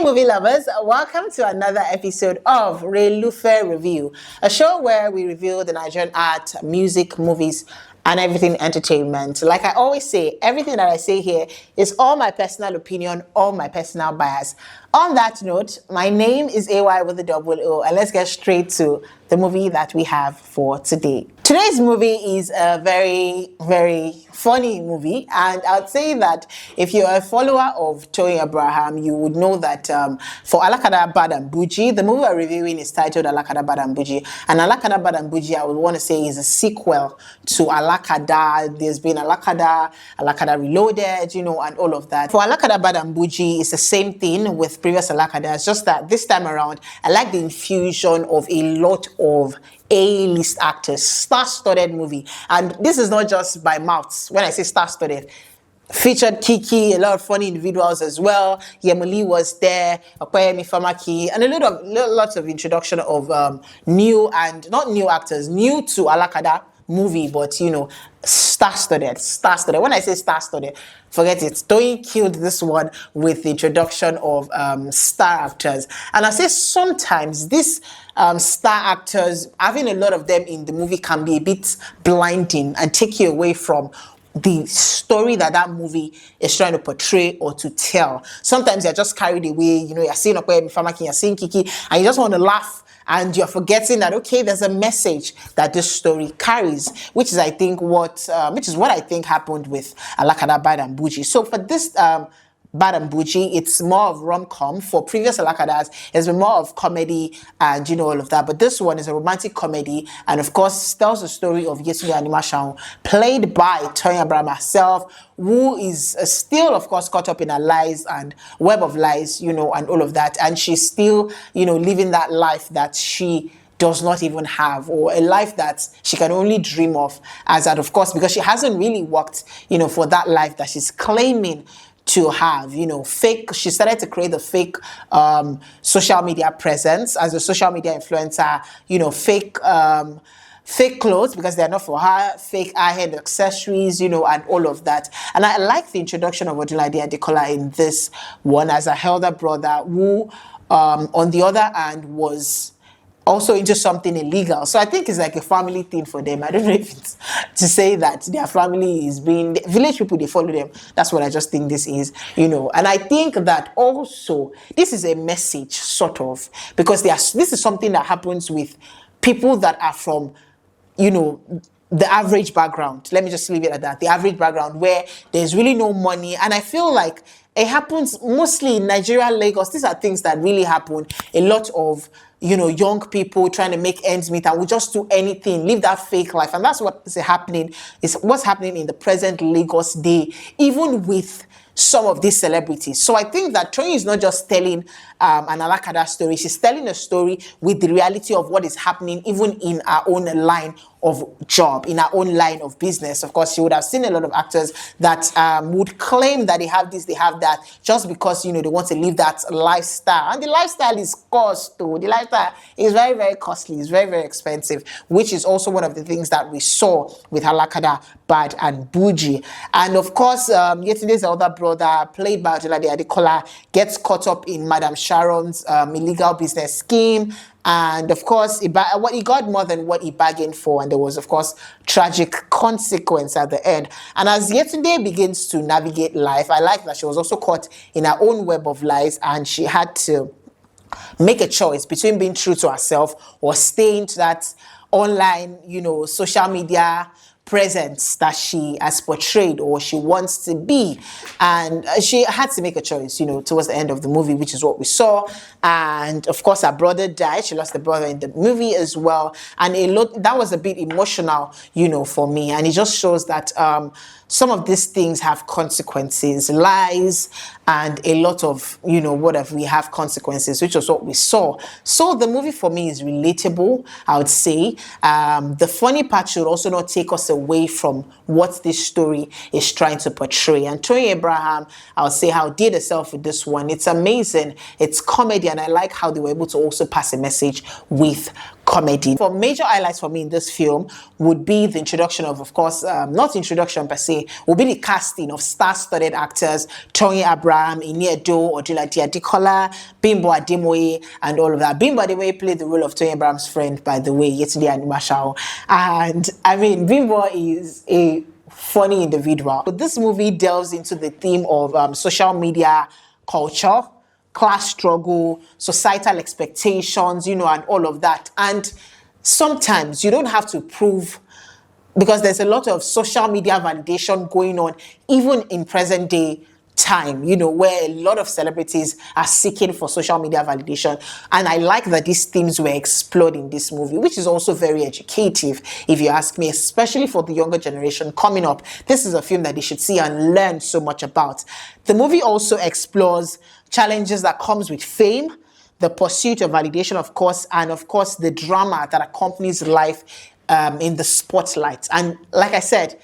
movie lovers, welcome to another episode of Relufe Review, a show where we review the Nigerian art, music, movies, and everything entertainment. Like I always say, everything that I say here is all my personal opinion, all my personal bias. On that note, my name is AY with a double O, and let's get straight to the movie that we have for today. Today's movie is a very, very funny movie, and I'd say that if you're a follower of Toyin, you would know that for Alakada and Boujee, the movie we're reviewing is titled Alakada and Boujee, and Alakada and Boujee, I would want to say, is a sequel to Alakada. There's been Alakada Reloaded, and all of that. For Alakada and Boujee, it's the same thing with previous Alakada. It's just that this time around, I like the infusion of a lot of A-list actors, star-studded movie. And this is not just by mouths. When I say star-studded, featured Kiki, a lot of funny individuals as well. Yemuli was there, Okoyemi Famaki, and lots of introduction of new and not new actors, new to Alakada movie, but star-studded. When I say star-studded, forget it. Toyin killed this one with the introduction of star actors. And I say sometimes these star actors, having a lot of them in the movie can be a bit blinding and take you away from the story that movie is trying to portray or to tell. Sometimes you're just carried away, you're seeing Okoyemi Famaki, you're seeing Kiki, and you just want to laugh. And you're forgetting that, okay, there's a message that this story carries, which is what I think happened with Alakada and Boujee. So for this Bad and Boujee, it's more of rom-com. For previous Alakadas, it's been more of comedy and all of that. But this one is a romantic comedy, and of course tells the story of Yetunde Animashaun, played by Toyin herself, who is still, of course, caught up in her lies and web of lies, and all of that. And she's still, living that life that she does not even have, or a life that she can only dream of, as that, of course, because she hasn't really worked, for that life that she's claiming to have, she started to create a fake social media presence as a social media influencer, fake clothes because they're not for her, fake eye-head accessories, and all of that. And I like the introduction of Odunlade Adekola in this one as a elder brother who, on the other hand, was also into something illegal. So I think it's like a family thing for them. I don't know if it's to say that their family is being, village people, they follow them. That's what I just think this is, And I think that also, this is a message, sort of, because this is something that happens with people that are from, the average background. Let me just leave it at that. The average background where there's really no money. And I feel like it happens mostly in Nigeria, Lagos. These are things that really happen. A lot of, young people trying to make ends meet and will just do anything, live that fake life. And that's what's happening in the present Lagos day, even with some of these celebrities. So I think that Toyin is not just telling an Alakada story, she's telling a story with the reality of what is happening even in our own line of job, in our own line of business. Of course, you would have seen a lot of actors that would claim that they have this, they have that, just because, they want to live that lifestyle. And the lifestyle is cost too. The lifestyle is very, very costly. It's very, very expensive, which is also one of the things that we saw with Alakada, Bad and Boujee. And of course, Yetunde's elder brother, played by Odunlade Adekola, gets caught up in Madam Sharon's illegal business scheme. And of course, he got more than what he bargained for. And there was, of course, tragic consequence at the end. And as Yetunde begins to navigate life, I like that she was also caught in her own web of lies, and she had to make a choice between being true to herself or staying to that online, social media presence that she has portrayed or she wants to be. And she had to make a choice, towards the end of the movie, which is what we saw. And of course, her brother died. She lost the brother in the movie as well. And that was a bit emotional, for me. And it just shows that some of these things have consequences, lies, and a lot of, we have consequences, which was what we saw. So the movie for me is relatable, I would say. The funny part should also not take us away from what this story is trying to portray. And Toyin Abraham, I would say, how did herself with this one. It's amazing. It's comedy, and I like how they were able to also pass a message with comedy. For major highlights for me in this film would be the introduction of course, not introduction per se, would be the casting of star-studded actors, Toyin Abraham, Iniedo, Odilade Adekola, Bimbo Ademoye, and all of that. Bimbo Ademoye played the role of Toyin Abraham's friend, by the way, yesterday and Mashao. And I mean, Bimbo is a funny individual. But this movie delves into the theme of social media culture, class struggle, societal expectations, and all of that. And sometimes you don't have to prove, because there's a lot of social media validation going on, even in present day time, where a lot of celebrities are seeking for social media validation. And I like that these themes were explored in this movie, which is also very educative, if you ask me, especially for the younger generation coming up. This is a film that they should see and learn so much about. The movie also explores challenges that comes with fame, the pursuit of validation, of course, and of course the drama that accompanies life in the spotlight. And like I said,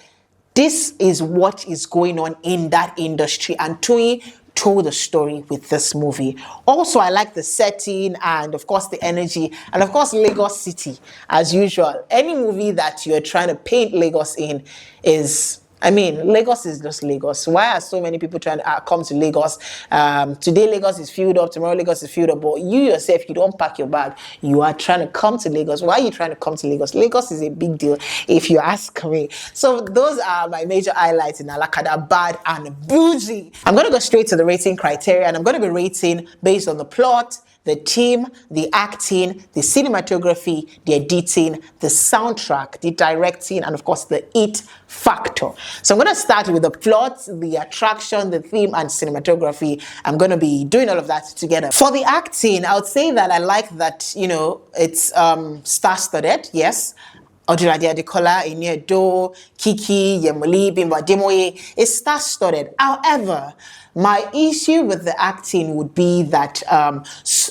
this is what is going on in that industry, and Toyin told the story with this movie. Also, I like the setting and of course the energy, and of course Lagos City, as usual. Any movie that you're trying to paint Lagos in is, I mean, Lagos is just Lagos. Why are so many people trying to come to Lagos? Today Lagos is filled up, tomorrow Lagos is filled up, but you yourself, you don't pack your bag. You are trying to come to Lagos. Why are you trying to come to Lagos? Lagos is a big deal, if you ask me. So those are my major highlights in Alakada, Bad and Boujee. I'm going to go straight to the rating criteria, and I'm going to be rating based on the plot, the team, the acting, the cinematography, the editing, the soundtrack, the directing, and of course the it factor. So I'm going to start with the plot, the attraction, the theme, and cinematography. I'm going to be doing all of that together. For the acting, I would say that I like that, it's star-studded, yes. Odilade Adekola, Iniedo, Kiki, Yemoli, Bimbo Ademoye is star-studded. However, my issue with the acting would be that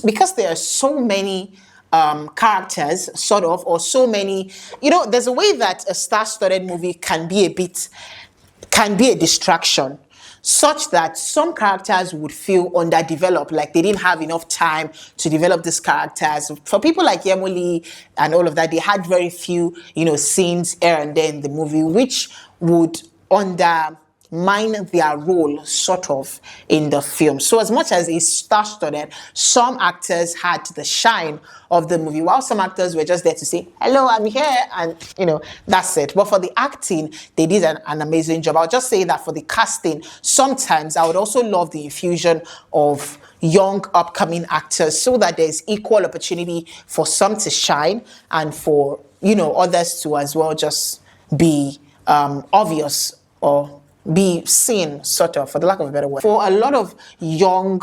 because there are so many characters, sort of, or so many, there's a way that a star-studded movie can be a distraction, such that some characters would feel underdeveloped, like they didn't have enough time to develop these characters. For people like Yemoli and all of that, they had very few, scenes here and there in the movie, which would undermine their role, sort of, in the film. So as much as it's star-studded, some actors had the shine of the movie, while some actors were just there to say, hello, I'm here, and that's it. But for the acting, they did an amazing job. I'll just say that for the casting, sometimes I would also love the infusion of young upcoming actors, so that there's equal opportunity for some to shine and for others to as well just be obvious or be seen, sort of, for the lack of a better word. For a lot of young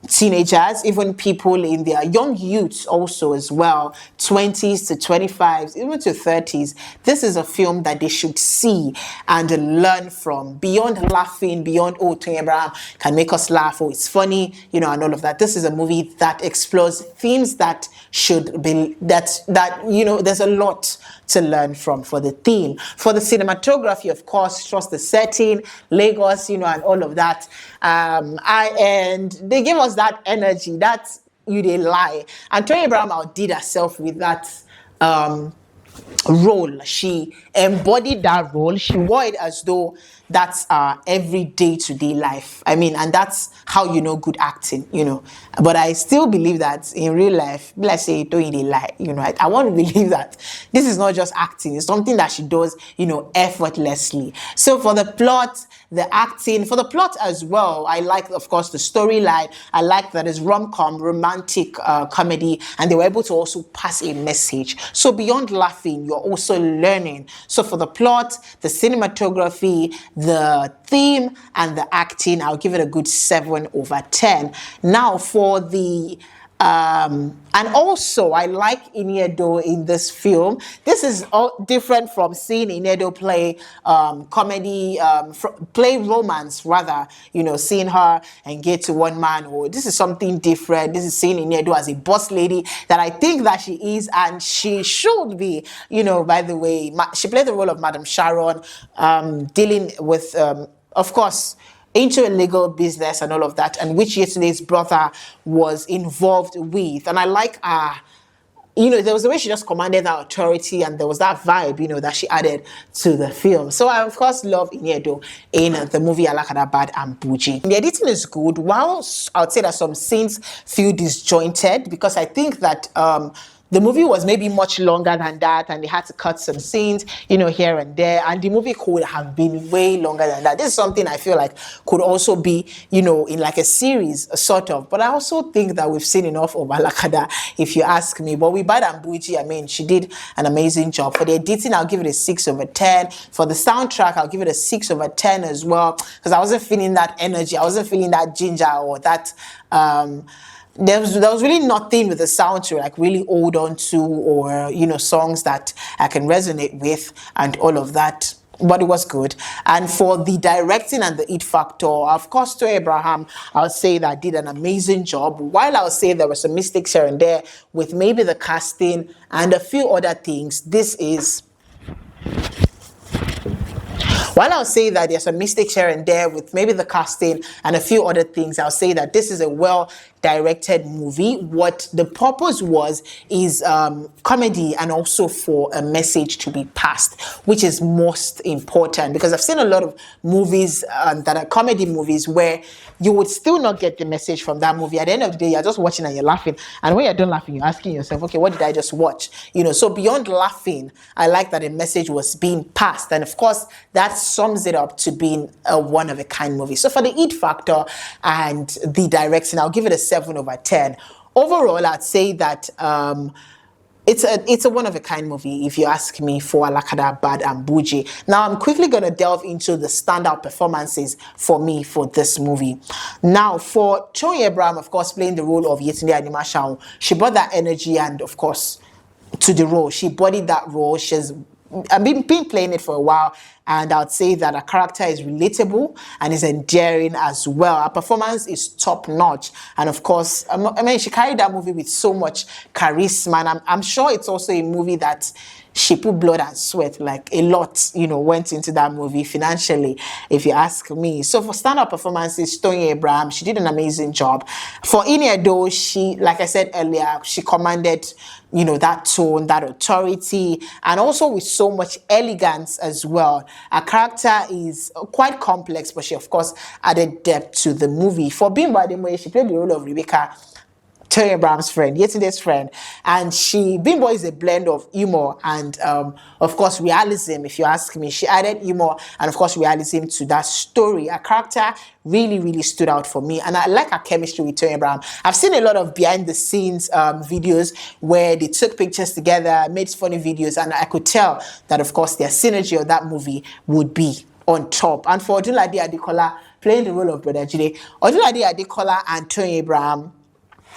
teenagers, even people in their young youths also as well, 20s to 25s, even to 30s, this is a film that they should see and learn from. Beyond laughing, beyond, oh, Toyin Abraham can make us laugh, oh, it's funny, and all of that. This is a movie that explores themes that should be, that there's a lot to learn from for the theme. For the cinematography, of course, trust the setting, Lagos, and all of that. And they give us that energy, that they lie. And Toyin Abraham outdid herself with that role. She embodied that role. She wore it as though that's every day-to-day life. I mean, and that's how good acting, But I still believe that in real life, let's say Toyin dey lie, I want to believe that this is not just acting. It's something that she does, effortlessly. So for the plot, the acting, for the plot as well, I like, of course, the storyline. I like that it's rom-com, romantic comedy, and they were able to also pass a message. So beyond laughing, you're also learning. So for the plot, the cinematography, the theme, and the acting, I'll give it a good 7/10. Now for the and also I like Iniedo in this film. This is all different from seeing Iniedo play comedy, play romance rather, seeing her engaged to one man. Or this is something different. This is seeing Iniedo as a boss lady that I think that she is, and she should be, by the way. She played the role of Madam Sharon, dealing with, of course, into a legal business and all of that, and which yesterday's brother was involved with. And I like there was the way she just commanded that authority, and there was that vibe, that she added to the film. So I, of course, love Iniedo in the movie Alakada, Bad and Boujee. The editing is good. While I would say that some scenes feel disjointed, because I think that the movie was maybe much longer than that, and they had to cut some scenes, here and there. And the movie could have been way longer than that. This is something I feel like could also be, in like a series, sort of. But I also think that we've seen enough of Alakada, if you ask me. But with Bad and Boujee, I mean, she did an amazing job. For the editing, I'll give it a 6/10. For the soundtrack, I'll give it a 6/10 as well, because I wasn't feeling that energy. I wasn't feeling that ginger or that... There was really nothing with the sound to like really hold on to, or songs that I can resonate with and all of that. But it was good. And for the directing and the it factor, of course, Toyin Abraham, I would say that did an amazing job. While I would say there were some mistakes here and there with maybe the casting and a few other things, while I'll say that there's some mistakes here and there with maybe the casting and a few other things, I'll say that this is a well-directed movie. What the purpose is comedy, and also for a message to be passed, which is most important, because I've seen a lot of movies that are comedy movies where you would still not get the message from that movie. At the end of the day, you're just watching and you're laughing. And when you're done laughing, you're asking yourself, okay, what did I just watch? So beyond laughing, I like that a message was being passed. And of course, that sums it up to being a one-of-a-kind movie. So for the it factor and the direction, I'll give it a 7/10. Overall, I'd say that it's a one-of-a-kind movie, if you ask me, for Alakada, Bad and Boujee. Now, I'm quickly going to delve into the standout performances for me for this movie. Now, for Toyin Abraham, of course, playing the role of Yetunde Animashaun, she brought that energy and, of course, to the role. She bodied that role. I've been playing it for a while, and I would say that her character is relatable and is endearing as well. Her performance is top notch, and of course, she carried that movie with so much charisma. And I'm sure it's also a movie that she put blood and sweat, like a lot, went into that movie financially, if you ask me. So for stand-up performances, Toyin Abraham, she did an amazing job. For Iniedo, she, like I said earlier, she commanded, that tone, that authority, and also with so much elegance as well. Her character is quite complex, but she, of course, added depth to the movie. For Bimbo Ademoye, she played the role of Rebecca, Toyin Abraham's friend, Yetunde's friend, and Bimbo is a blend of humor and, of course, realism, if you ask me. She added humor and, of course, realism to that story. Her character really, really stood out for me, and I like her chemistry with Toyin Abraham. I've seen a lot of behind-the-scenes videos where they took pictures together, made funny videos, and I could tell that, of course, their synergy of that movie would be on top. And for Odunlade Adekola, playing the role of Brother Jide, Odunlade Adekola and Toyin Abraham,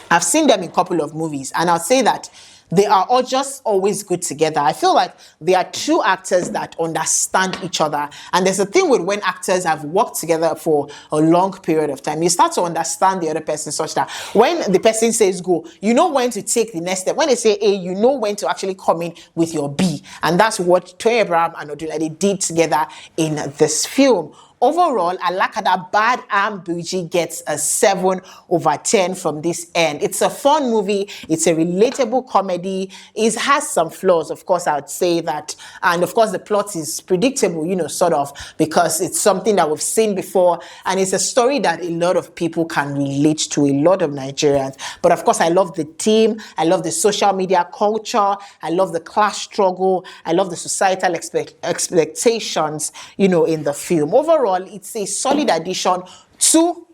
I've seen them in a couple of movies, and I'll say that they are all just always good together. I feel like they are two actors that understand each other. And there's a thing with when actors have worked together for a long period of time, you start to understand the other person such that when the person says go, you know when to take the next step. When they say A, you know when to actually come in with your B. And that's what Toyin Abraham and Odunlade did together in this film. Overall, Alakada, Bad and Boujee gets a 7/10 from this end. It's a fun movie. It's a relatable comedy. It has some flaws, of course, I would say that. And of course, the plot is predictable, sort of, because it's something that we've seen before. And it's a story that a lot of people can relate to, a lot of Nigerians. But of course, I love the theme. I love the social media culture. I love the class struggle. I love the societal expectations, in the film. Overall, it's a solid addition to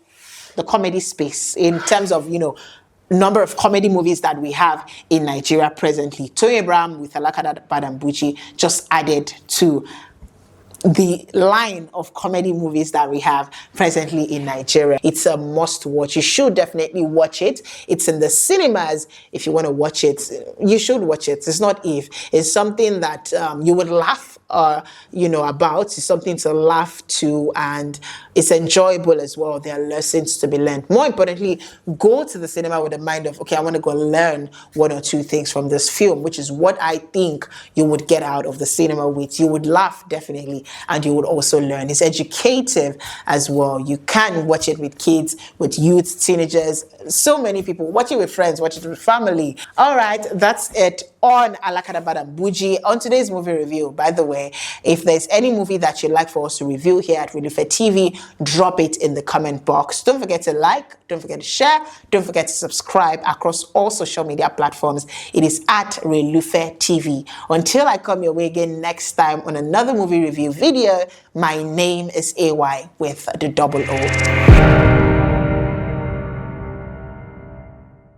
the comedy space in terms of, number of comedy movies that we have in Nigeria presently. Toyin Abraham with Alakada, Bad and Boujee just added to the line of comedy movies that we have presently in Nigeria. It's a must watch. You should definitely watch it. It's in the cinemas. If you want to watch it, you should watch it. It's not if. It's something that you would laugh about. It's something to laugh to, and it's enjoyable as well. There are lessons to be learned. More importantly, go to the cinema with the mind of, okay, I want to go learn one or two things from this film, which is what I think you would get out of the cinema with. You would laugh, definitely, and you would also learn. It's educative as well. You can watch it with kids, with youth, teenagers, so many people. Watch it with friends, watch it with family. All right, that's it on Alakada and Boujee. On today's movie review, by the way, if there's any movie that you'd like for us to review here at RelufeTV, drop it in the comment box. Don't forget to like, don't forget to share, don't forget to subscribe across all social media platforms. It is at RelufeTV. Until I come your way again next time on another movie review video, my name is AY with the double O.